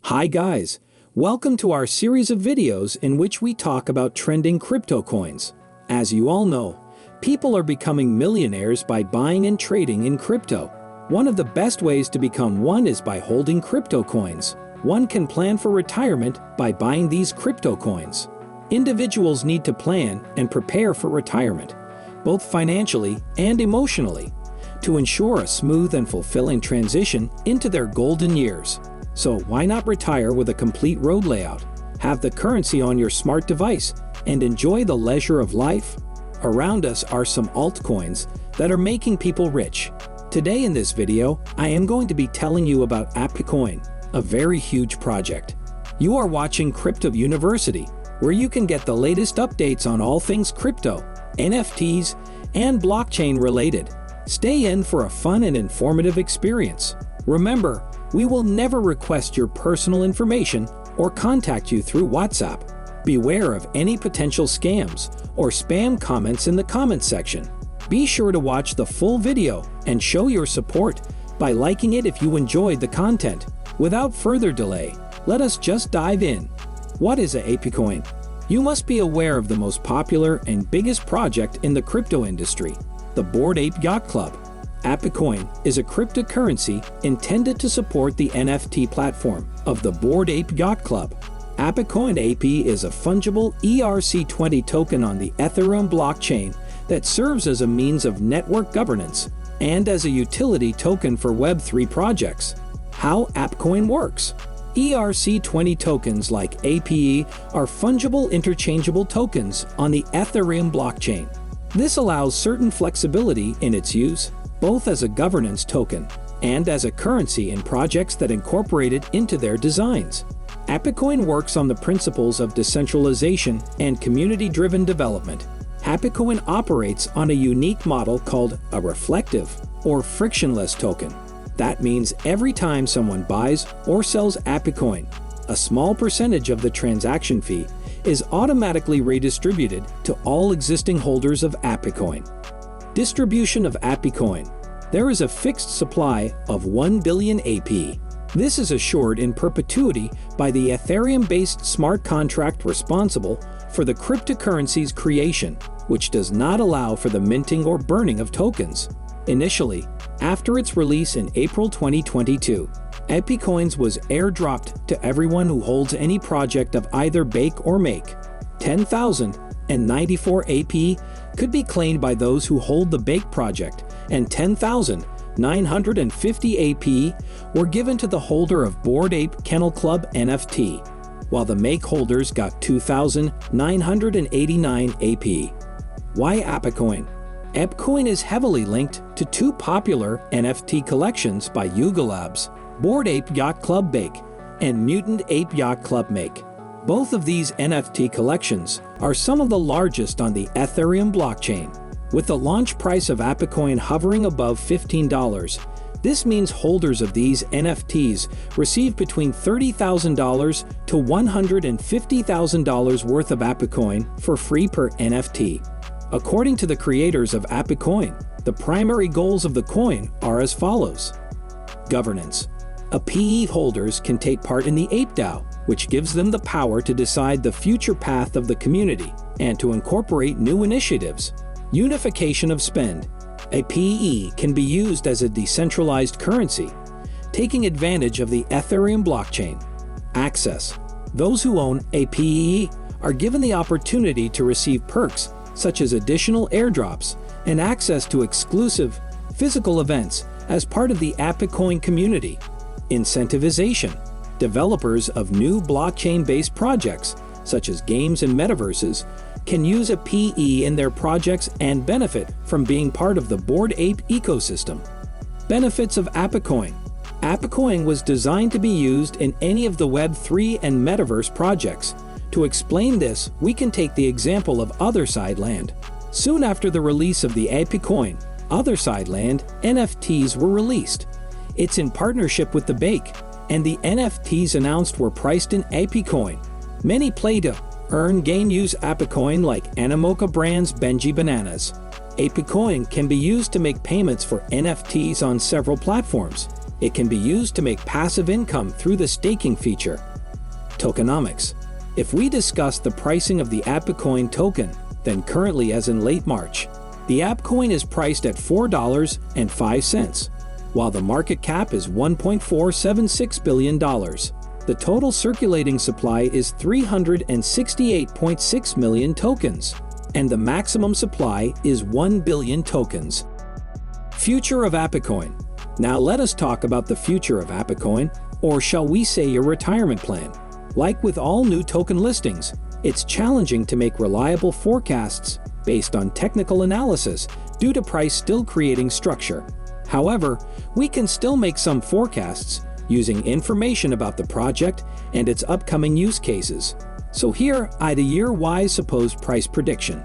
Hi guys, welcome to our series of videos in which we talk about trending crypto coins. As you all know, people are becoming millionaires by buying and trading in crypto. One of the best ways to become one is by holding crypto coins. One can plan for retirement by buying these crypto coins. Individuals need to plan and prepare for retirement, both financially and emotionally, to ensure a smooth and fulfilling transition into their golden years. So why not retire with a complete road layout, have the currency on your smart device, and enjoy the leisure of life? Around us are some altcoins that are making people rich. Today in this video, I am going to be telling you about ApeCoin, a very huge project. You are watching Crypto University, where you can get the latest updates on all things crypto, NFTs, and blockchain related. Stay in for a fun and informative experience. Remember, we will never request your personal information or contact you through WhatsApp. Beware of any potential scams or spam comments in the comments section. Be sure to watch the full video and show your support by liking it if you enjoyed the content. Without further delay, let us just dive in. What is ApeCoin? You must be aware of the most popular and biggest project in the crypto industry, the Bored Ape Yacht Club. ApeCoin is a cryptocurrency intended to support the NFT platform of the Bored Ape Yacht Club. ApeCoin AP is a fungible ERC20 token on the Ethereum blockchain that serves as a means of network governance and as a utility token for Web3 projects. How ApeCoin works? ERC20 tokens like APE are fungible interchangeable tokens on the Ethereum blockchain. This allows certain flexibility in its use, both as a governance token and as a currency in projects that incorporate it into their designs. ApeCoin works on the principles of decentralization and community-driven development. ApeCoin operates on a unique model called a reflective or frictionless token. That means every time someone buys or sells ApeCoin, a small percentage of the transaction fee is automatically redistributed to all existing holders of ApeCoin. Distribution of ApeCoin. There is a fixed supply of 1 billion AP. This is assured in perpetuity by the Ethereum-based smart contract responsible for the cryptocurrency's creation, which does not allow for the minting or burning of tokens. Initially, after its release in April 2022, ApeCoins was airdropped to everyone who holds any project of either bake or make. 10,094 AP could be claimed by those who hold the bake project, and 10,950 AP were given to the holder of Bored Ape Kennel Club NFT, while the make holders got 2,989 AP. Why ApeCoin? ApeCoin is heavily linked to two popular NFT collections by Yuga Labs, Bored Ape Yacht Club Bake and Mutant Ape Yacht Club Make. Both of these NFT collections are some of the largest on the Ethereum blockchain. With the launch price of ApeCoin hovering above $15, this means holders of these NFTs receive between $30,000 to $150,000 worth of ApeCoin for free per NFT. According to the creators of ApeCoin, the primary goals of the coin are as follows. Governance. APE holders can take part in the ApeDAO, which gives them the power to decide the future path of the community and to incorporate new initiatives. Unification of spend. APE can be used as a decentralized currency, taking advantage of the Ethereum blockchain. Access. Those who own APE are given the opportunity to receive perks such as additional airdrops and access to exclusive physical events as part of the ApeCoin community. Incentivization. Developers of new blockchain-based projects, such as games and metaverses, can use a PE in their projects and benefit from being part of the Bored Ape ecosystem. Benefits of ApeCoin. ApeCoin was designed to be used in any of the Web3 and Metaverse projects. To explain this, we can take the example of Otherside Land. Soon after the release of the ApeCoin, Otherside Land NFTs were released. It's in partnership with the Bake, and the NFTs announced were priced in ApeCoin. Many play-to-earn game use ApeCoin like Animoca Brand's Benji Bananas. ApeCoin can be used to make payments for NFTs on several platforms, It can be used to make passive income through the staking feature. Tokenomics. If we discuss the pricing of the ApeCoin token, then currently as in late March, the ApeCoin is priced at $4.05, while the market cap is $1.476 billion. The total circulating supply is 368.6 million tokens, and the maximum supply is 1 billion tokens. Future of ApeCoin. Now let us talk about the future of ApeCoin, or shall we say your retirement plan. Like with all new token listings, it's challenging to make reliable forecasts based on technical analysis due to price still creating structure. However, we can still make some forecasts using information about the project and its upcoming use cases. So here are the year-wise supposed price prediction.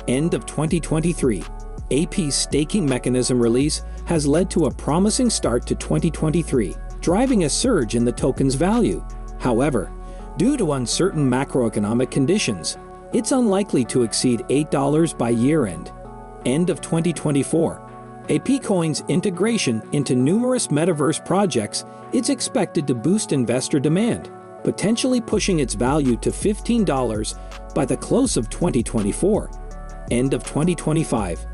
End of 2023. AP's staking mechanism release has led to a promising start to 2023, driving a surge in the token's value. However, due to uncertain macroeconomic conditions, it's unlikely to exceed $8 by year-end. End of 2024. ApeCoin's integration into numerous metaverse projects is expected to boost investor demand, potentially pushing its value to $15 by the close of 2024. End of 2025.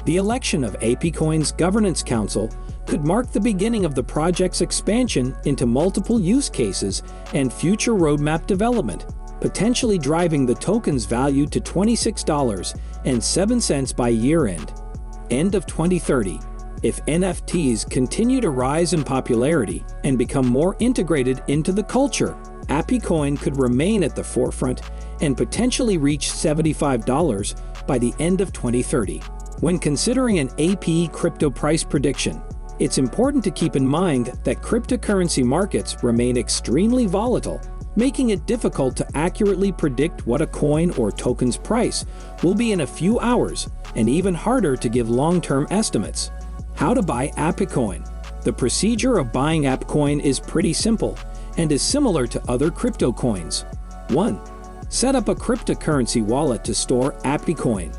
The election of ApeCoin's Governance Council could mark the beginning of the project's expansion into multiple use cases and future roadmap development, potentially driving the token's value to $26.07 by year-end. End of 2030. If NFTs continue to rise in popularity and become more integrated into the culture, ApeCoin could remain at the forefront and potentially reach $75 by the end of 2030. When considering an APE crypto price prediction, it's important to keep in mind that cryptocurrency markets remain extremely volatile, making it difficult to accurately predict what a coin or token's price will be in a few hours, and even harder to give long-term estimates. How to buy ApeCoin. The procedure of buying ApeCoin is pretty simple and is similar to other crypto coins. 1. Set up a cryptocurrency wallet to store ApeCoin.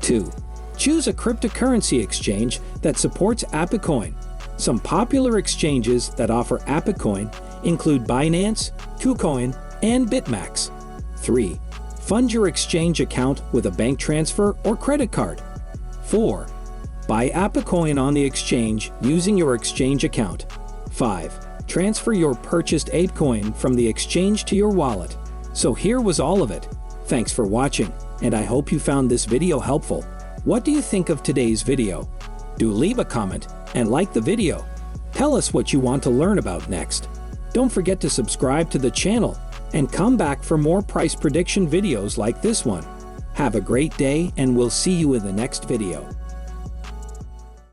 2. Choose a cryptocurrency exchange that supports ApeCoin. Some popular exchanges that offer ApeCoin include Binance, KuCoin, and BitMax. 3. Fund your exchange account with a bank transfer or credit card. 4. Buy ApeCoin on the exchange using your exchange account. 5. Transfer your purchased ApeCoin from the exchange to your wallet. So here was all of it. Thanks for watching, and I hope you found this video helpful. What do you think of today's video? Do leave a comment and like the video. Tell us what you want to learn about next. Don't forget to subscribe to the channel and come back for more price prediction videos like this one. Have a great day, and we'll see you in the next video.